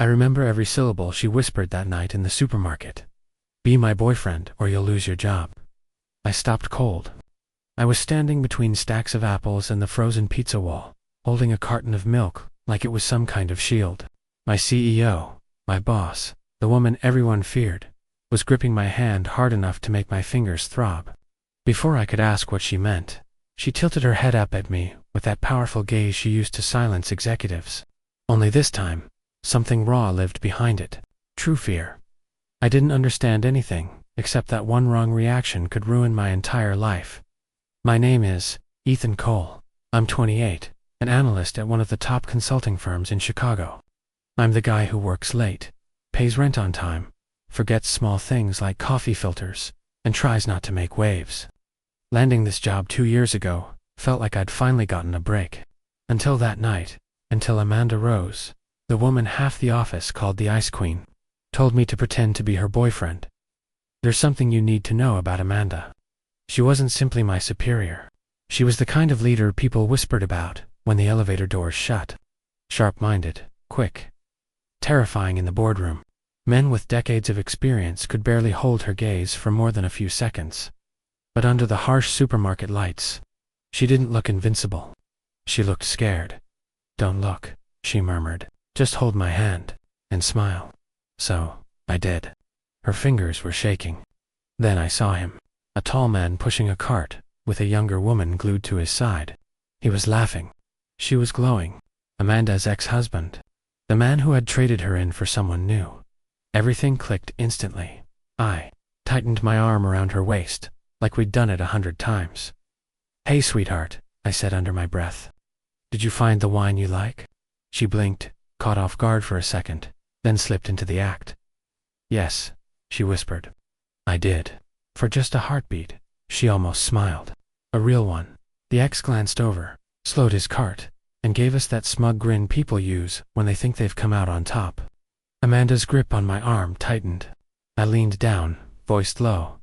I remember every syllable she whispered that night in the supermarket. Be my boyfriend or you'll lose your job. I stopped cold. I was standing between stacks of apples and the frozen pizza wall, holding a carton of milk like it was some kind of shield. My CEO, my boss, the woman everyone feared, was gripping my hand hard enough to make my fingers throb. Before I could ask what she meant, she tilted her head up at me with that powerful gaze she used to silence executives. Only this time, something raw lived behind it. True fear. I didn't understand anything, except that one wrong reaction could ruin my entire life. My name is Ethan Cole. I'm 28, an analyst at one of the top consulting firms in Chicago. I'm the guy who works late, pays rent on time, forgets small things like coffee filters, and tries not to make waves. Landing this job 2 years ago felt like I'd finally gotten a break. Until that night, until Amanda Rose, the woman half the office called the Ice Queen, told me to pretend to be her boyfriend. There's something you need to know about Amanda. She wasn't simply my superior. She was the kind of leader people whispered about when the elevator doors shut. Sharp-minded, quick, terrifying in the boardroom. Men with decades of experience could barely hold her gaze for more than a few seconds. But under the harsh supermarket lights, she didn't look invincible. She looked scared. Don't look, she murmured. Just hold my hand and smile. So, I did. Her fingers were shaking. Then I saw him, a tall man pushing a cart with a younger woman glued to his side. He was laughing. She was glowing. Amanda's ex-husband. The man who had traded her in for someone new. Everything clicked instantly. I tightened my arm around her waist, like we'd done it 100 times. Hey, sweetheart, I said under my breath. Did you find the wine you like? She blinked, caught off guard for a second, then slipped into the act. Yes, she whispered. I did. For just a heartbeat, she almost smiled. A real one. The ex glanced over, slowed his cart, and gave us that smug grin people use when they think they've come out on top. Amanda's grip on my arm tightened. I leaned down, voiced low.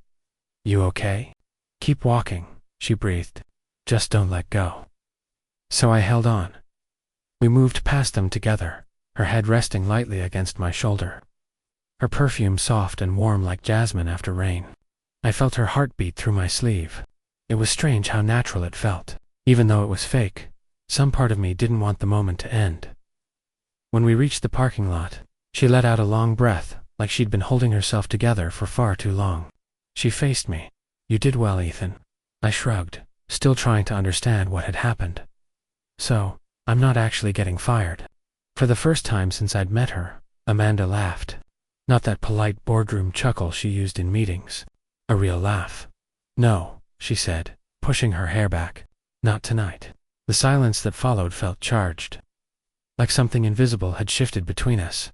You okay? Keep walking, she breathed. Just don't let go. So I held on. We moved past them together, her head resting lightly against my shoulder. Her perfume soft and warm like jasmine after rain. I felt her heartbeat through my sleeve. It was strange how natural it felt. Even though it was fake, some part of me didn't want the moment to end. When we reached the parking lot, she let out a long breath, like she'd been holding herself together for far too long. She faced me. You did well, Ethan. I shrugged, still trying to understand what had happened. So, I'm not actually getting fired. For the first time since I'd met her, Amanda laughed. Not that polite boardroom chuckle she used in meetings. A real laugh. No, she said, pushing her hair back. Not tonight. The silence that followed felt charged. Like something invisible had shifted between us,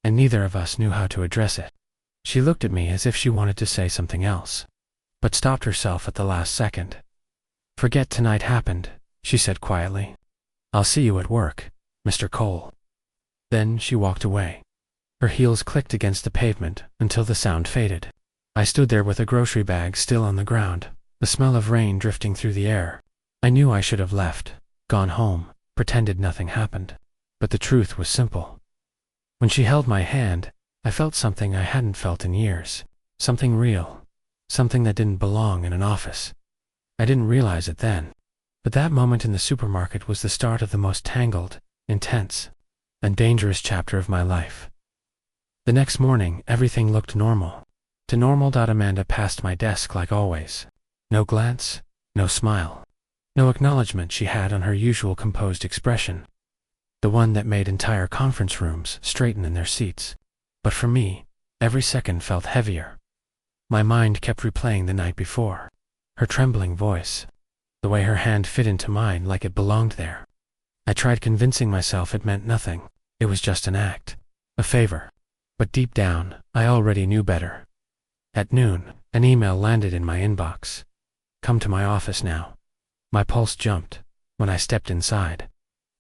and neither of us knew how to address it. She looked at me as if she wanted to say something else, but stopped herself at the last second. Forget tonight happened, she said quietly. I'll see you at work, Mr. Cole. Then she walked away. Her heels clicked against the pavement until the sound faded. I stood there with a grocery bag still on the ground, the smell of rain drifting through the air. I knew I should have left, gone home, pretended nothing happened. But the truth was simple. When she held my hand, I felt something I hadn't felt in years. Something real. Something that didn't belong in an office. I didn't realize it then. But that moment in the supermarket was the start of the most tangled, intense, and dangerous chapter of my life. The next morning, everything looked normal. To normal. Amanda passed my desk like always. No glance, no smile, no acknowledgement she had on her usual composed expression. The one that made entire conference rooms straighten in their seats. But for me, every second felt heavier. My mind kept replaying the night before. Her trembling voice. The way her hand fit into mine like it belonged there. I tried convincing myself it meant nothing. It was just an act. A favor. But deep down, I already knew better. At noon, an email landed in my inbox. Come to my office now. My pulse jumped when I stepped inside.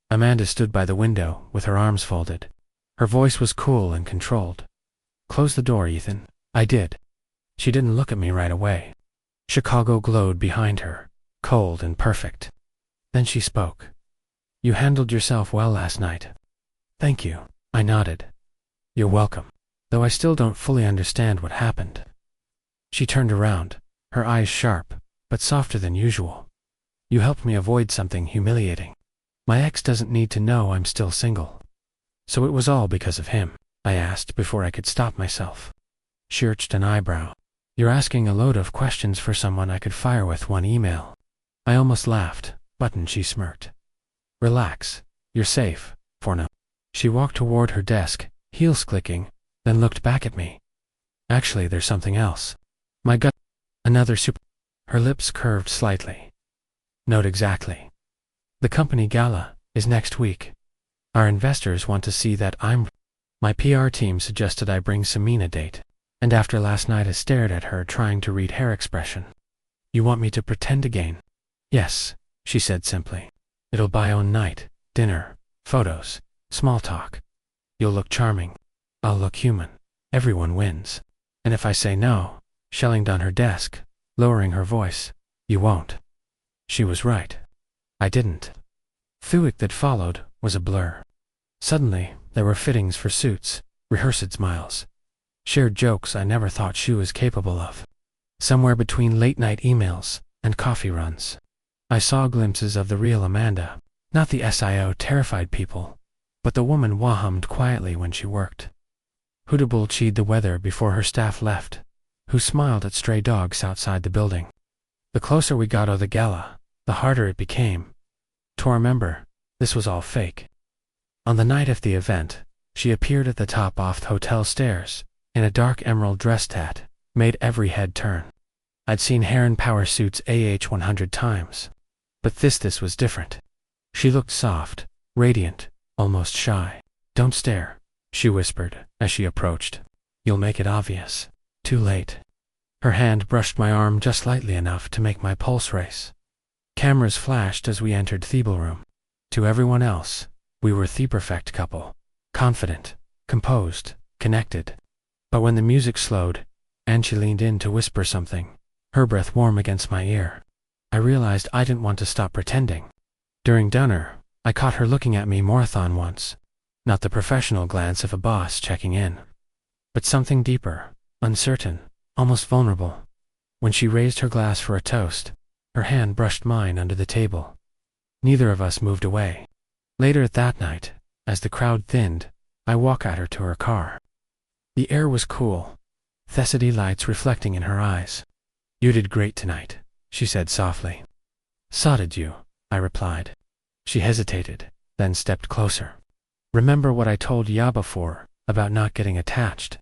Amanda stood by the window with her arms folded. Her voice was cool and controlled. Close the door, Ethan. I did. She didn't look at me right away. Chicago glowed behind her, cold and perfect. Then she spoke. You handled yourself well last night. Thank you. I nodded. You're welcome. Though I still don't fully understand what happened. She turned around, her eyes sharp, but softer than usual. You helped me avoid something humiliating. My ex doesn't need to know I'm still single. So it was all because of him? I asked before I could stop myself. She arched an eyebrow. You're asking a load of questions for someone I could fire with one email. I almost laughed, but she smirked. Relax. You're safe, for now. She walked toward her desk, heels clicking, then looked back at me. Actually, there's something else. My gut. Another super. Her lips curved slightly. Note exactly. The company gala is next week. Our investors want to see that I'm. My PR team suggested I bring Samina date, and after last night I stared at her trying to read hair expression. You want me to pretend again? Yes, she said simply. It'll buy own night, dinner, photos, small talk. You'll look charming. I'll look human. Everyone wins. And if I say no, shelling down her desk, lowering her voice, you won't. She was right. I didn't. The week that followed was a blur. Suddenly, there were fittings for suits, rehearsed smiles, shared jokes I never thought she was capable of. Somewhere between late-night emails and coffee runs, I saw glimpses of the real Amanda, not the SIO terrified people, but the woman who hummed quietly when she worked, who debauched the weather before her staff left, who smiled at stray dogs outside the building. The closer we got to the gala, the harder it became to remember this was all fake. On the night of the event, she appeared at the top of the hotel stairs, in a dark emerald dress that made every head turn. I'd seen hair and power suits 100 times. But this was different. She looked soft, radiant, almost shy. Don't stare, she whispered as she approached. You'll make it obvious. Too late. Her hand brushed my arm just lightly enough to make my pulse race. Cameras flashed as we entered the ballroom. To everyone else, we were the perfect couple. Confident, composed, connected. But when the music slowed, and she leaned in to whisper something, her breath warm against my ear, I realized I didn't want to stop pretending. During dinner, I caught her looking at me more than once. Not the professional glance of a boss checking in, but something deeper, uncertain, almost vulnerable. When she raised her glass for a toast, her hand brushed mine under the table. Neither of us moved away. Later that night, as the crowd thinned, I walked at her to her car. The air was cool, the city lights reflecting in her eyes. You did great tonight, she said softly. So did you, I replied. She hesitated, then stepped closer. Remember what I told ya before, about not getting attached?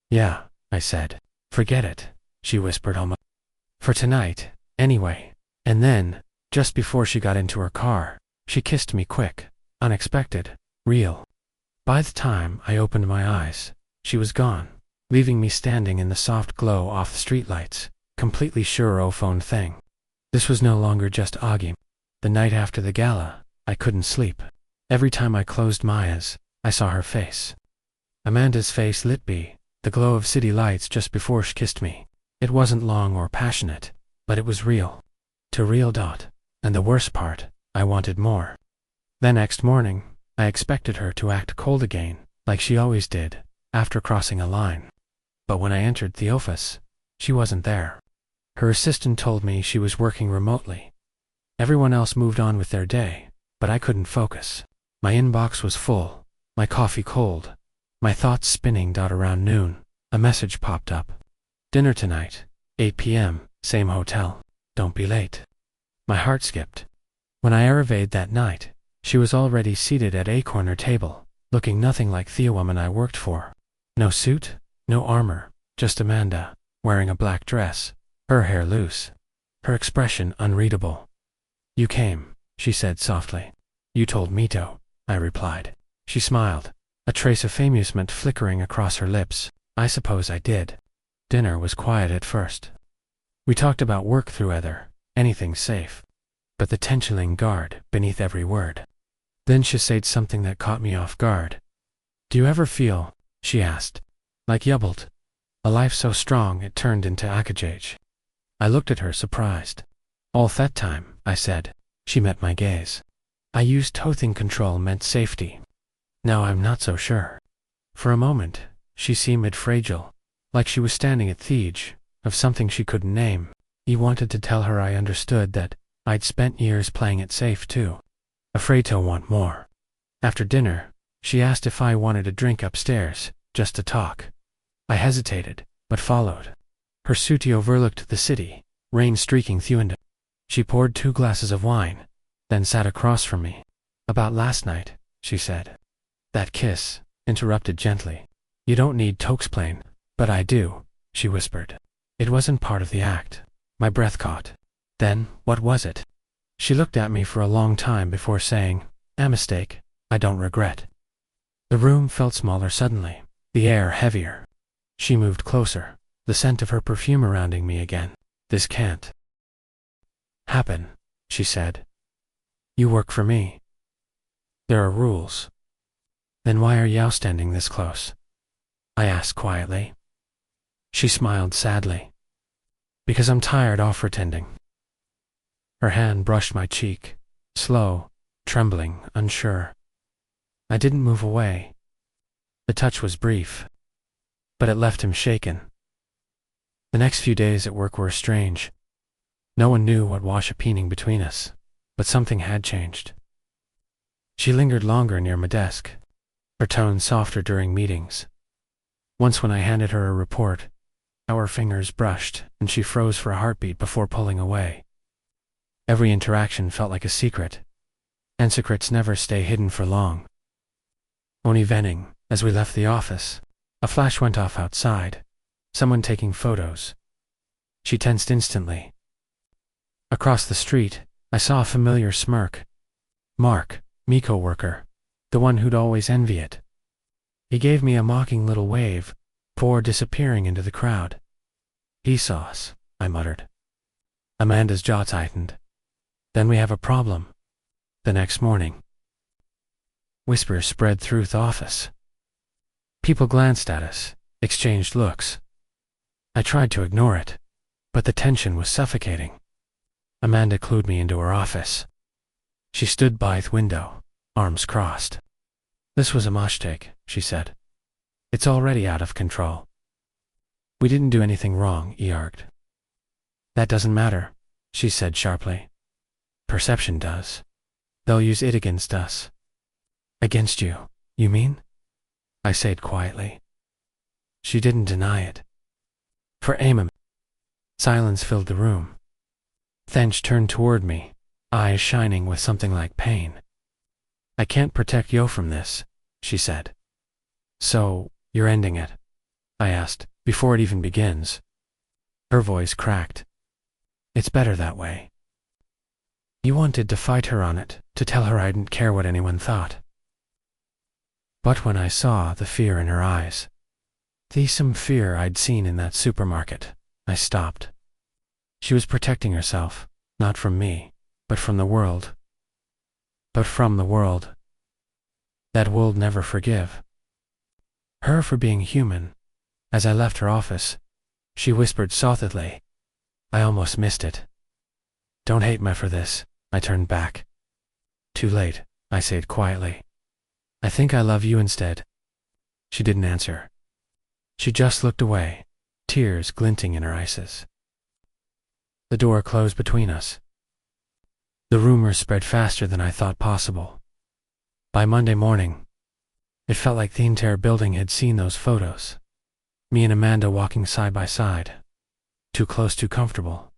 Yeah, I said. Forget it, she whispered almost. For tonight, anyway. And then, just before she got into her car, she kissed me quick, unexpected, real. By the time I opened my eyes, she was gone, leaving me standing in the soft glow off the streetlights, completely sure o' phone thing. This was no longer just Augie. The night after the gala, I couldn't sleep. Every time I closed my eyes, I saw her face. Amanda's face lit by the glow of city lights just before she kissed me. It wasn't long or passionate, but it was real. To real dot. And the worst part, I wanted more. The next morning, I expected her to act cold again, like she always did, after crossing a line. But when I entered the office, she wasn't there. Her assistant told me she was working remotely. Everyone else moved on with their day, but I couldn't focus. My inbox was full, my coffee cold, my thoughts spinning. Around noon, a message popped up. Dinner tonight, 8 p.m., same hotel. Don't be late. My heart skipped. When I arrived that night, she was already seated at a corner table, looking nothing like the woman I worked for. No suit, no armor, just Amanda, wearing a black dress, her hair loose, her expression unreadable. You came, she said softly. You told me to, I replied. She smiled, a trace of amusement flickering across her lips. I suppose I did. Dinner was quiet at first. We talked about work through anything safe. But the tension guard beneath every word. Then she said something that caught me off guard. Do you ever feel, she asked, like yubbled, a life so strong it turned into akajage? I looked at her surprised. All that time, I said. She met my gaze. I used tothing control meant safety. Now I'm not so sure. For a moment, She seemed fragile, like she was standing at the edge of something she couldn't name. He wanted to tell her I understood that I'd spent years playing it safe too, afraid to want more. After dinner, she asked if I wanted a drink upstairs, just to talk. I hesitated, but followed. Her studio overlooked the city, rain streaking through into. She poured 2 glasses of wine, then sat across from me. About last night, she said. That kiss, interrupted gently. You don't need to explain, but I do, she whispered. It wasn't part of the act. My breath caught. Then, what was it? She looked at me for a long time before saying, a mistake, I don't regret. The room felt smaller suddenly, the air heavier. She moved closer, the scent of her perfume surrounding me again. This can't happen, she said. You work for me. There are rules. Then why are you standing this close? I asked quietly. She smiled sadly. Because I'm tired of pretending. Her hand brushed my cheek, slow, trembling, unsure. I didn't move away. The touch was brief, but it left him shaken. The next few days at work were strange. No one knew what was happening between us, but something had changed. She lingered longer near my desk, her tone softer during meetings. Once when I handed her a report, our fingers brushed and she froze for a heartbeat before pulling away. Every interaction felt like a secret, and secrets never stay hidden for long. On evening, as we left the office, a flash went off outside, someone taking photos. She tensed instantly. Across the street, I saw a familiar smirk. Mark, me co-worker, the one who'd always envy it. He gave me a mocking little wave, before disappearing into the crowd. He saw us, I muttered. Amanda's jaw tightened. Then we have a problem. The next morning. Whispers spread through the office. People glanced at us, exchanged looks. I tried to ignore it, but the tension was suffocating. Amanda clued me into her office. She stood by the window, arms crossed. This was a mistake, she said. It's already out of control. We didn't do anything wrong, he argued. That doesn't matter, she said sharply. Perception does. They'll use it against us. Against you, you mean? I said quietly. She didn't deny it. For a moment, silence filled the room. Thench turned toward me, eyes shining with something like pain. I can't protect you from this, she said. So, you're ending it? I asked, before it even begins. Her voice cracked. It's better that way. You wanted to fight her on it, to tell her I didn't care what anyone thought. But when I saw the fear in her eyes, the some fear I'd seen in that supermarket, I stopped. She was protecting herself, not from me, but from the world. But from the world. That world never forgive. Her for being human. As I left her office, she whispered softly. I almost missed it. Don't hate me for this, I turned back. Too late, I said quietly. I think I love you instead. She didn't answer. She just looked away, tears glinting in her eyes. The door closed between us. The rumors spread faster than I thought possible. By Monday morning, it felt like the entire building had seen those photos. Me and Amanda walking side by side. Too close, too comfortable.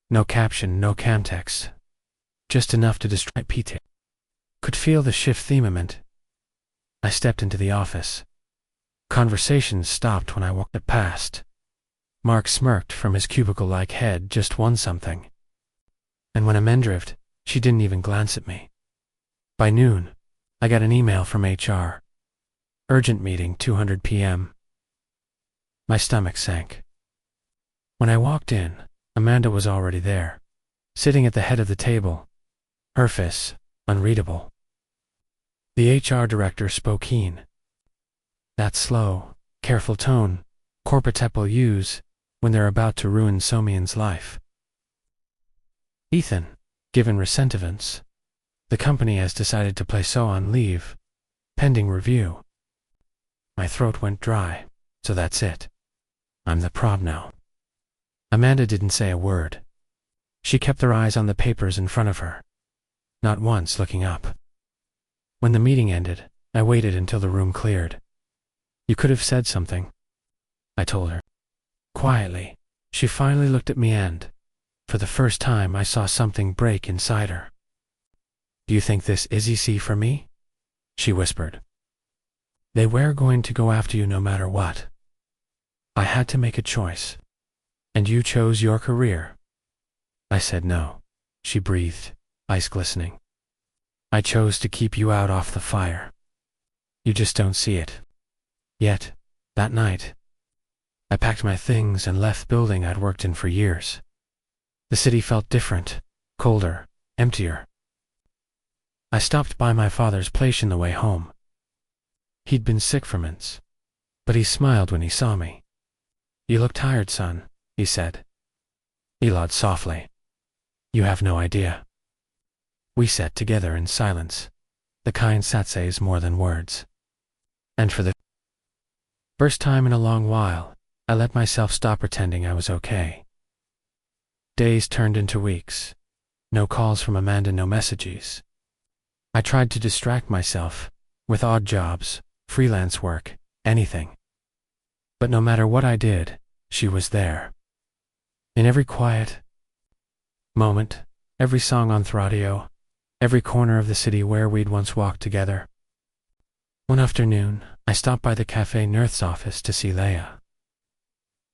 No caption, no camtext. Just enough to distract Peter. Could feel the shift themament. I stepped into the office. Conversations stopped when I walked past. Mark smirked from his cubicle-like head, just won something. And when Amanda drift, she didn't even glance at me. By noon, I got an email from HR. Urgent meeting, 200 p.m. My stomach sank. When I walked in, Amanda was already there, sitting at the head of the table, her face unreadable. The HR director spoke keen. That slow, careful tone corporate people use when they're about to ruin Somian's life. Ethan, given recent events, the company has decided to place So on leave, pending review. My throat went dry. So that's it. I'm the prob now. Amanda didn't say a word. She kept her eyes on the papers in front of her, not once looking up. When the meeting ended, I waited until the room cleared. You could have said something, I told her. Quietly, she finally looked at me and, for the first time, I saw something break inside her. Do you think this is easy for me? She whispered. They were going to go after you no matter what. I had to make a choice. And you chose your career. I said no. She breathed, eyes glistening. I chose to keep you out off the fire. You just don't see it. Yet, that night, I packed my things and left the building I'd worked in for years. The city felt different, colder, emptier. I stopped by my father's place on the way home. He'd been sick for months, but he smiled when he saw me. You look tired, son, he said. He lied softly. You have no idea. We sat together in silence, the kind that says more than words. And for the first time in a long while, I let myself stop pretending I was okay. Days turned into weeks. No calls from Amanda, no messages. I tried to distract myself with odd jobs, freelance work, anything. But no matter what I did, she was there. In every quiet moment, every song on the radio, every corner of the city where we'd once walked together. One afternoon, I stopped by the cafe nurse's office to see Leah.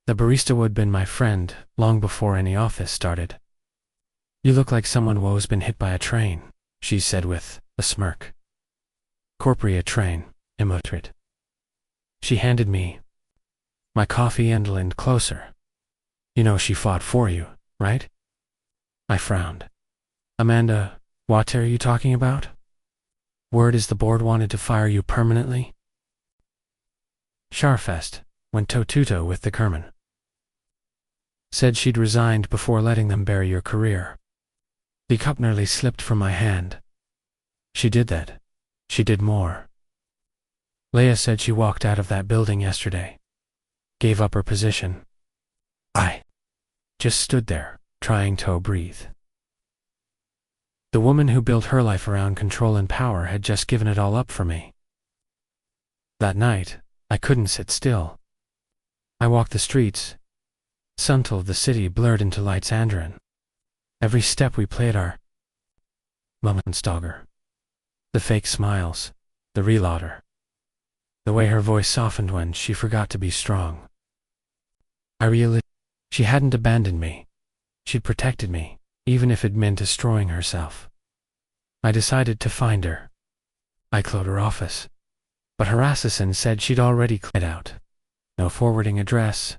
The barista would have been my friend long before any office started. You look like someone who's been hit by a train, she said with a smirk. Corporea train, emoted. She handed me my coffee and leaned closer. You know she fought for you, right? I frowned. Amanda, what are you talking about? Word is the board wanted to fire you permanently? Sharfest went toe-to-toe with the Kerman. Said she'd resigned before letting them bury your career. The cup nearly slipped from my hand. She did that. She did more. Leah said she walked out of that building yesterday. Gave up her position. I just stood there, trying to breathe. The woman who built her life around control and power had just given it all up for me. That night, I couldn't sit still. I walked the streets. Until the city blurred into lights Andren. Every step we played our Mummenstogger. The fake smiles, the reloader. The way her voice softened when she forgot to be strong. I realized she hadn't abandoned me. She'd protected me, even if it meant destroying herself. I decided to find her. I closed her office, but her assassin said she'd already cleared out. No forwarding address,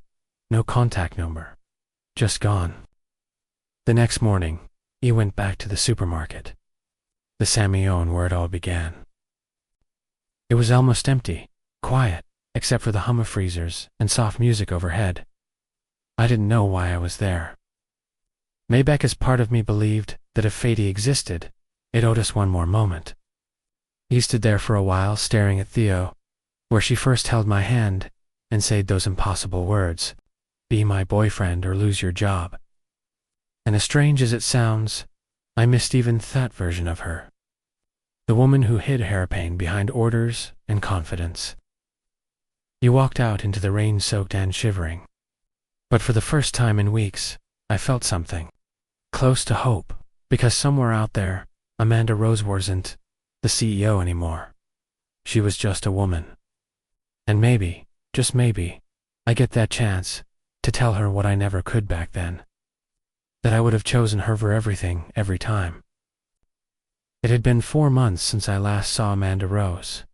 no contact number. Just gone. The next morning, he went back to the supermarket. The Samion where it all began. It was almost empty, quiet, except for the hum of freezers and soft music overhead. I didn't know why I was there. Maybe as part of me believed that if fate existed, it owed us one more moment. He stood there for a while staring at Theo, where she first held my hand and said those impossible words, be my boyfriend or lose your job. And as strange as it sounds, I missed even that version of her. The woman who hid hairpin behind orders and confidence. He walked out into the rain-soaked and shivering. But for the first time in weeks, I felt something. Close to hope, because somewhere out there, Amanda Rose wasn't the CEO anymore. She was just a woman. And maybe, just maybe, I get that chance to tell her what I never could back then. That I would have chosen her for everything, every time. It had been 4 months since I last saw Amanda Rose.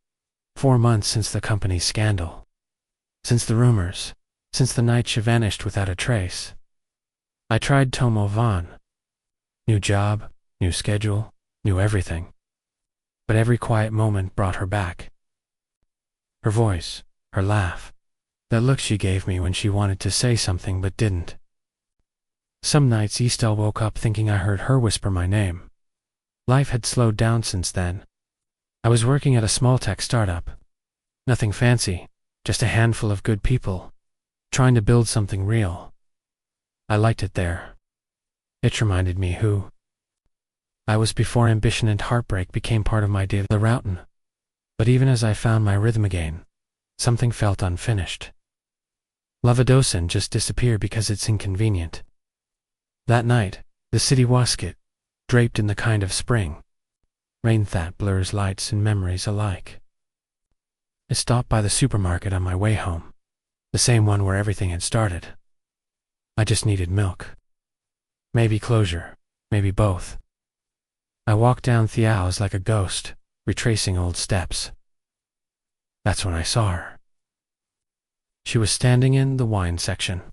4 months since the company's scandal. Since the rumors. Since the night she vanished without a trace. I tried to move on. New job, new schedule, new everything. But every quiet moment brought her back. Her voice, her laugh, that look she gave me when she wanted to say something but didn't. Some nights I still woke up thinking I heard her whisper my name. Life had slowed down since then. I was working at a small tech startup. Nothing fancy, just a handful of good people, trying to build something real. I liked it there. It reminded me who I was before ambition and heartbreak became part of my daily routine. But even as I found my rhythm again, something felt unfinished. Love just disappear because it's inconvenient. That night, the city wasket, draped in the kind of spring rain that blurs lights and memories alike. I stopped by the supermarket on my way home, the same one where everything had started. I just needed milk. Maybe closure, maybe both. I walked down the aisles like a ghost, retracing old steps. That's when I saw her. She was standing in the wine section,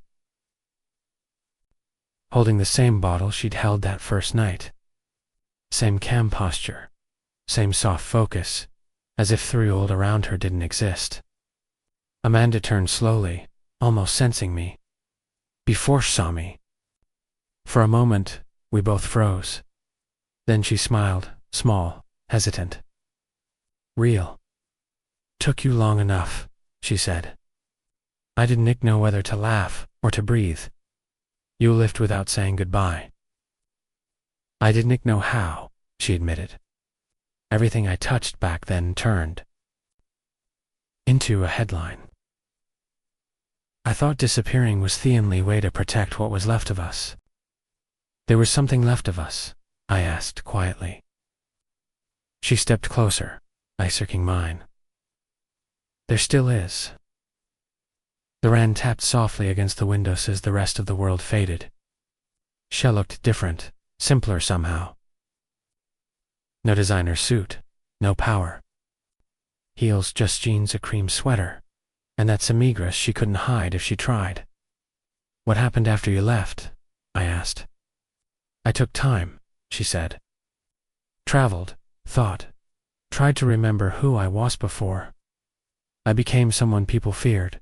holding the same bottle she'd held that first night. Same calm posture, same soft focus, as if the world around her didn't exist. Amanda turned slowly, almost sensing me, before she saw me. For a moment, we both froze. Then she smiled, small, hesitant. Real. Took you long enough, she said. I didn't know whether to laugh or to breathe. You left without saying goodbye. I didn't know how, she admitted. Everything I touched back then turned into a headline. I thought disappearing was the only way to protect what was left of us. There was something left of us, I asked quietly. She stepped closer, icing mine. There still is. The rain tapped softly against the windows as the rest of the world faded. She looked different, simpler somehow. No designer suit, no power. Heels, just jeans, a cream sweater, and that semigrass she couldn't hide if she tried. What happened after you left? I asked. I took time, she said. Traveled, thought, tried to remember who I was before. I became someone people feared.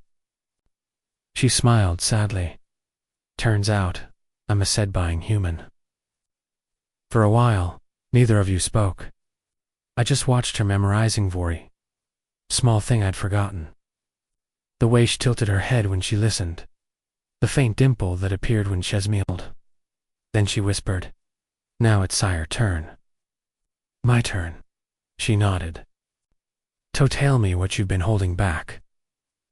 She smiled sadly. Turns out, I'm a sad-buying human. For a while, neither of you spoke. I just watched her memorizing Vori. Small thing I'd forgotten. The way she tilted her head when she listened. The faint dimple that appeared when she smiled. Then she whispered, Now it's your turn. My turn. She nodded. So tell me what you've been holding back.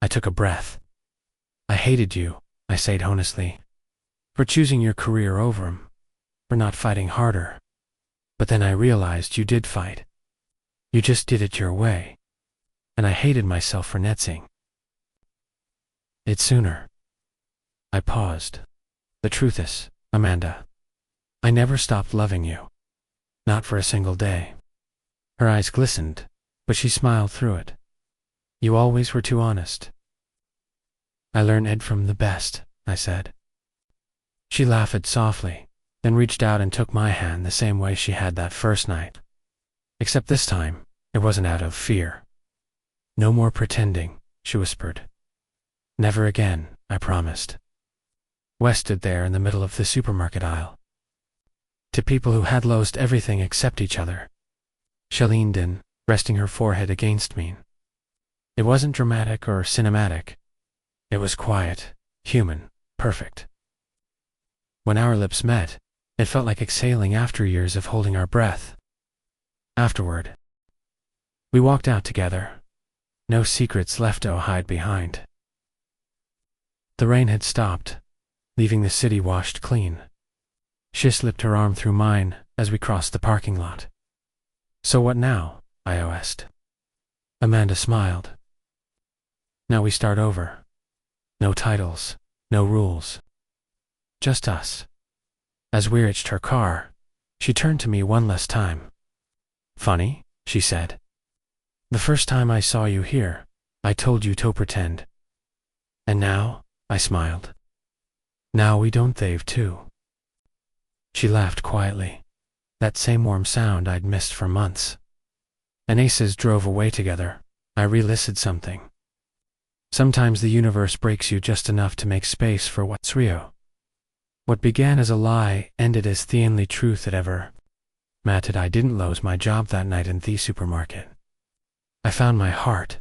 I took a breath. I hated you, I said honestly, for choosing your career over him, for not fighting harder. But then I realized you did fight. You just did it your way. And I hated myself for netzing it sooner. I paused. The truth is, Amanda, I never stopped loving you. Not for a single day. Her eyes glistened, but she smiled through it. You always were too honest. I learned from the best, I said. She laughed softly, then reached out and took my hand the same way she had that first night. Except this time, it wasn't out of fear. No more pretending, she whispered. Never again, I promised. Wes stood there in the middle of the supermarket aisle. To people who had lost everything except each other. She leaned in, resting her forehead against me. It wasn't dramatic or cinematic. It was quiet, human, perfect. When our lips met, it felt like exhaling after years of holding our breath. Afterward, we walked out together. No secrets left to hide behind. The rain had stopped, leaving the city washed clean. She slipped her arm through mine as we crossed the parking lot. So what now? I asked. Amanda smiled. Now we start over. No titles, no rules. Just us. As we reached her car, she turned to me one last time. Funny, she said. The first time I saw you here, I told you to pretend. And now, I smiled. Now we don't thave too. She laughed quietly. That same warm sound I'd missed for months. And aces drove away together. I relisted something. Sometimes the universe breaks you just enough to make space for what's real. What began as a lie ended as the only truth it ever mattered. I didn't lose my job that night in the supermarket. I found my heart.